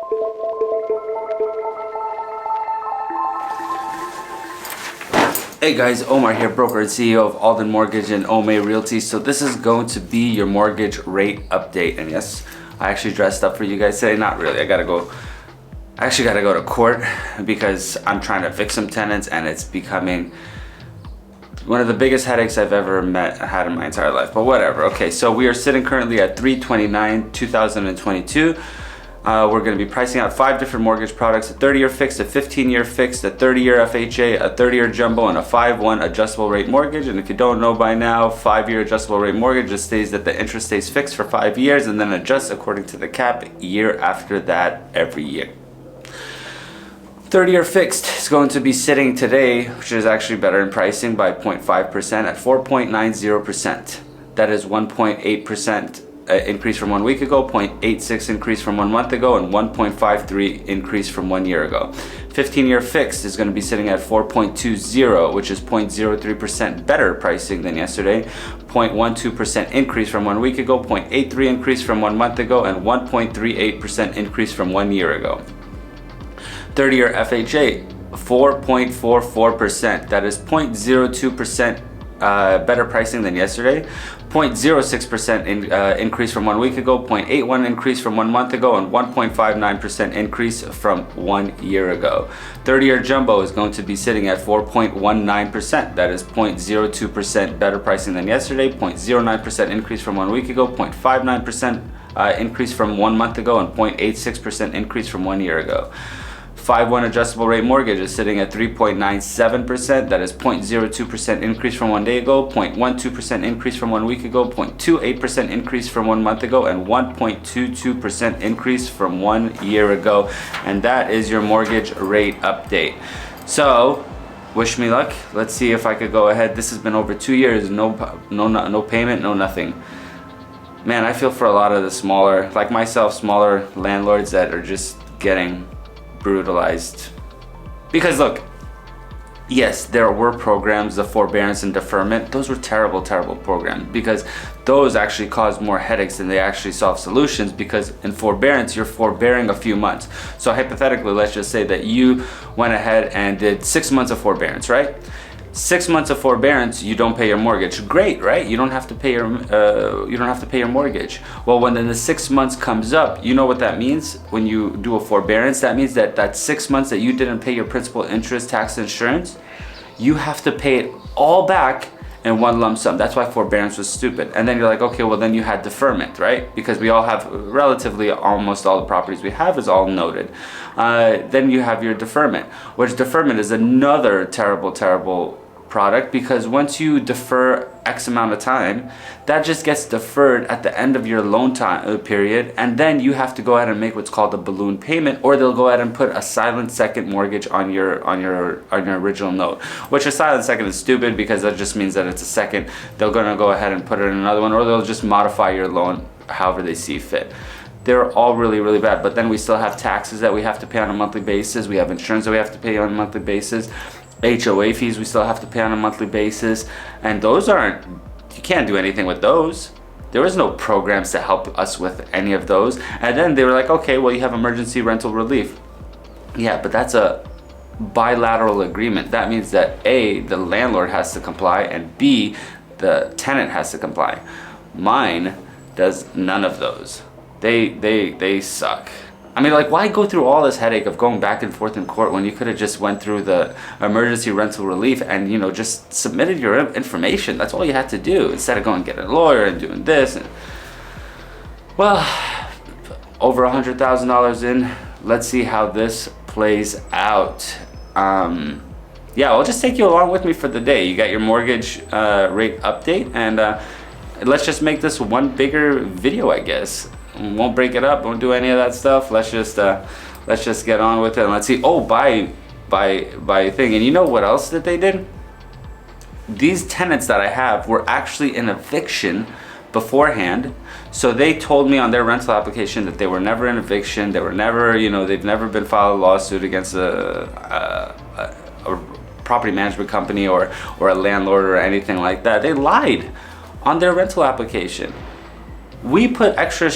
Hey guys, Omar here, broker and CEO of Alden Mortgage and Ome Realty. So this is going to be your mortgage rate update. And yes, I actually dressed up for you guys today. Not really, I actually gotta go to court because I'm trying to evict some tenants and it's becoming one of the biggest headaches I've ever had in my entire life, but whatever. Okay, so we are sitting currently at 3/29/2022. We're going to be pricing out 5 different mortgage products: a 30-year fixed, a 15-year fixed, a 30-year FHA, a 30-year jumbo, and a 5/1 adjustable rate mortgage. And if you don't know by now, 5-year adjustable rate mortgage just stays that the interest stays fixed for 5 years and then adjusts according to the cap year after that every year. 30-year fixed is going to be sitting today, which is actually better in pricing by 0.5% at 4.90%. That is 1.8% increase from 1 week ago, 0.86 increase from 1 month ago, and 1.53 increase from 1 year ago. 15-year fixed is going to be sitting at 4.20, which is 0.03% better pricing than yesterday, 0.12% increase from 1 week ago, 0.83 increase from 1 month ago, and 1.38% increase from 1 year ago. 30-year FHA, 4.44%. That is 0.02% better pricing than yesterday, 0.06% increase from 1 week ago, 0.81 increase from 1 month ago, and 1.59% increase from 1 year ago. 30-year jumbo is going to be sitting at 4.19%. That is 0.02% better pricing than yesterday, 0.09% increase from 1 week ago, 0.59% increase from 1 month ago, and 0.86% increase from 1 year ago. 5/1 adjustable rate mortgage is sitting at 3.97%. That is 0.02% increase from 1 day ago, 0.12% increase from 1 week ago, 0.28% increase from 1 month ago, and 1.22% increase from 1 year ago. And that is your mortgage rate update. So wish me luck. Let's see if I could go ahead. This has been over 2 years, no payment, no nothing. Man, I feel for a lot of the smaller, like myself, smaller landlords that are just getting brutalized. Because look, yes, there were programs, the forbearance and deferment. Those were terrible programs because those actually caused more headaches than they actually solve solutions, because in forbearance, you're forbearing a few months. So hypothetically, let's just say that you went ahead and did 6 months of forbearance, right? 6 months of forbearance, you don't pay your mortgage. Great, right? You don't have to pay your mortgage. Well, when then the 6 months comes up, you know what that means? When you do a forbearance, that means that 6 months that you didn't pay your principal, interest, tax, insurance, you have to pay it all back in one lump sum. That's why forbearance was stupid. And then you're like, okay, well then you had deferment, right? Because we all have, relatively almost all the properties we have is all noted. Then you have your deferment, which deferment is another terrible product, because once you defer X amount of time, that just gets deferred at the end of your loan time period, and then you have to go ahead and make what's called a balloon payment, or they'll go ahead and put a silent second mortgage on your original note, which a silent second is stupid because that just means that it's a second. They're gonna go ahead and put it in another one, or they'll just modify your loan however they see fit. They're all really bad. But then we still have taxes that we have to pay on a monthly basis. We have insurance that we have to pay on a monthly basis. HOA fees we still have to pay on a monthly basis, and those aren't, you can't do anything with those. There was no programs to help us with any of those. And then they were like, okay, well, you have emergency rental relief. Yeah, but that's a bilateral agreement. That means that A, the landlord has to comply, and B, the tenant has to comply. Mine does none of those. They suck. I mean, like, why go through all this headache of going back and forth in court when you could have just went through the emergency rental relief and, you know, just submitted your information? That's all you had to do, instead of going and getting a lawyer and doing this. And, well, over $100,000 in. Let's see how this plays out. Yeah, I'll just take you along with me for the day. You got your mortgage rate update, and let's just make this one bigger video, I guess. Won't break it up, won't do any of that stuff. Let's just get on with it, and let's see. Oh, by thing. And you know what else that they did? These tenants that I have were actually in eviction beforehand. So they told me on their rental application that they were never in eviction. They were never, you know, they've never been filed a lawsuit against a property management company or a landlord or anything like that. They lied on their rental application. we put extra,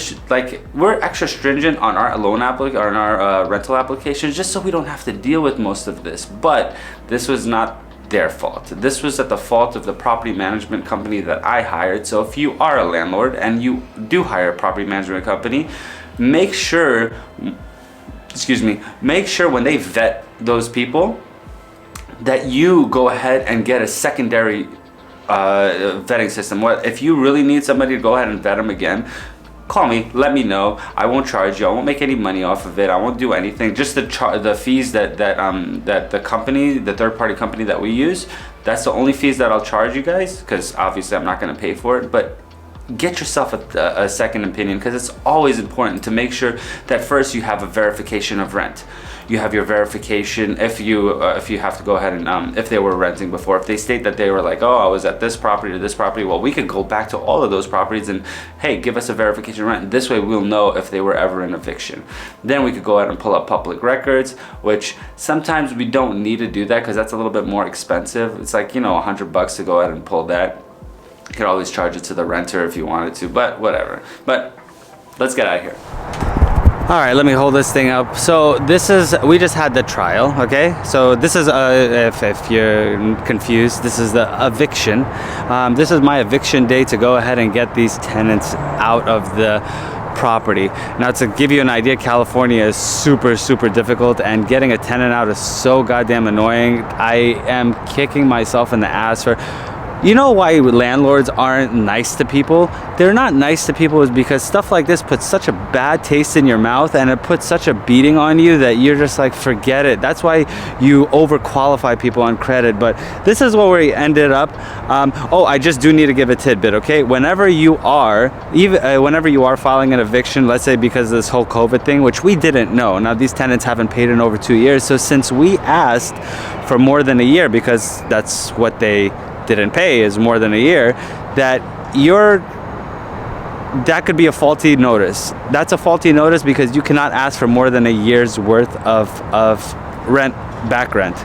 we're extra stringent on our on our rental applications just so we don't have to deal with most of this. But this was not their fault. This was at the fault of the property management company that I hired. So if you are a landlord and you do hire a property management company, make sure when they vet those people that you go ahead and get a secondary vetting system. If you really need somebody to go ahead and vet them again, call me, let me know. I won't charge you. I won't make any money off of it. I won't do anything. Just the fees that the company, the third-party company that we use, that's the only fees that I'll charge you guys, because obviously I'm not going to pay for it. But get yourself a second opinion, because it's always important to make sure that first you have a verification of rent. You have your verification if you have to go ahead and if they were renting before, if they state that they were like, oh, I was at this property to this property, well, we could go back to all of those properties and, hey, give us a verification of rent. This way we'll know if they were ever in eviction. Then we could go ahead and pull up public records, which sometimes we don't need to do that because that's a little bit more expensive. It's like, $100 to go ahead and pull that. You could always charge it to the renter if you wanted to, but whatever. But let's get out of here. All right, let me hold this thing up. So we just had the trial, okay? So this is, if you're confused, this is the eviction. This is my eviction day to go ahead and get these tenants out of the property. Now, to give you an idea, California is super, super difficult, and getting a tenant out is so goddamn annoying. I am kicking myself in the ass for... You know why landlords aren't nice to people? They're not nice to people is because stuff like this puts such a bad taste in your mouth, and it puts such a beating on you that you're just like, forget it. That's why you overqualify people on credit. But this is where we ended up. I just do need to give a tidbit, okay? Whenever you are filing an eviction, let's say because of this whole COVID thing, which we didn't know. Now, these tenants haven't paid in over 2 years. So since we asked for more than a year, because that's what they didn't pay is more than a year, that could be a faulty notice. That's a faulty notice because you cannot ask for more than a year's worth of back rent.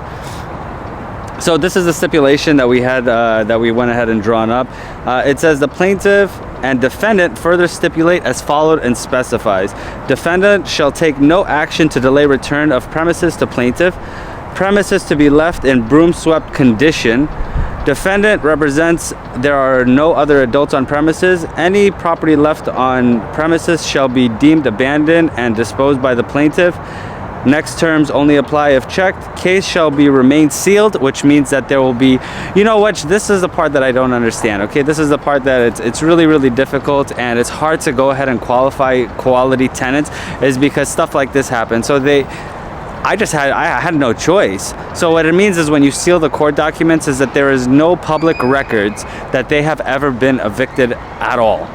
So this is the stipulation that we had, that we went ahead and drawn up. It says the plaintiff and defendant further stipulate as followed and specifies. Defendant shall take no action to delay return of premises to plaintiff. Premises to be left in broom swept condition. Defendant represents there are no other adults on premises. Any property left on premises shall be deemed abandoned and disposed by the plaintiff. Next terms only apply if checked. Case shall be remain sealed, which means that there will be, this is the part that I don't understand, okay? This is the part that it's really, really difficult, and it's hard to go ahead and qualify quality tenants, is because stuff like this happens. So I had no choice. So what it means is when you seal the court documents is that there is no public records that they have ever been evicted at all.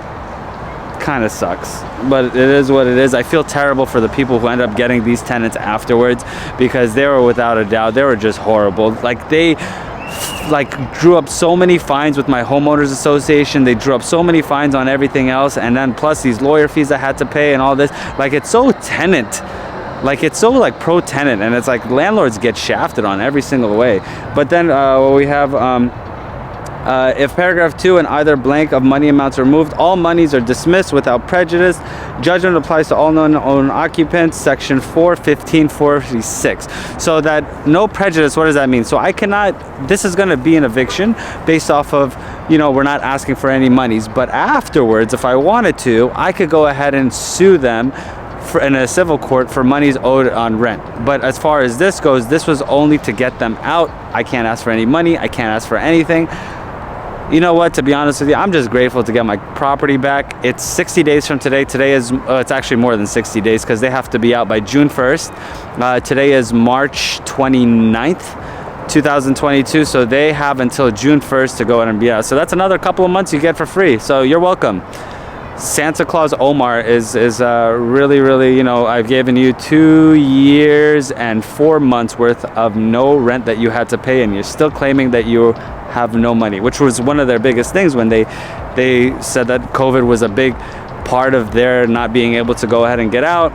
Kind of sucks, but it is what it is. I feel terrible for the people who end up getting these tenants afterwards, because they were, without a doubt, they were just horrible. They drew up so many fines with my homeowners association. They drew up so many fines on everything else, and then plus these lawyer fees I had to pay and all this. It's so tenant. It's so pro-tenant, and it's like landlords get shafted on every single way. But then we have, if paragraph 2 and either blank of money amounts removed, all monies are dismissed without prejudice. Judgment applies to all non-owned occupants, section 41546. So that no prejudice, what does that mean? So this is going to be an eviction based off of, we're not asking for any monies. But afterwards, if I wanted to, I could go ahead and sue them in a civil court for monies owed on rent. But as far as this goes, this was only to get them out. I can't ask for any money. I can't ask for anything. You know what, to be honest with you, I'm just grateful to get my property back. It's 60 days from today. Today is, it's actually more than 60 days because they have to be out by June 1st. Today is March 29th, 2022. So they have until June 1st to go ahead and be out. So that's another couple of months you get for free. So you're welcome. Santa Claus Omar is really, really, I've given you 2 years and 4 months worth of no rent that you had to pay, and you're still claiming that you have no money, which was one of their biggest things when they said that COVID was a big part of their not being able to go ahead and get out.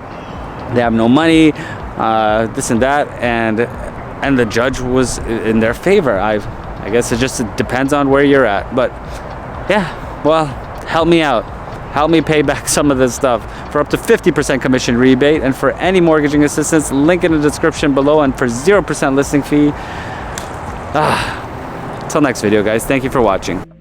They have no money, this and that, and the judge was in their favor. I guess it just depends on where you're at, but yeah, well, help me out. help me pay back some of this stuff for up to 50% commission rebate. And for any mortgaging assistance, link in the description below, and for 0% listing fee. Till next video, guys. Thank you for watching.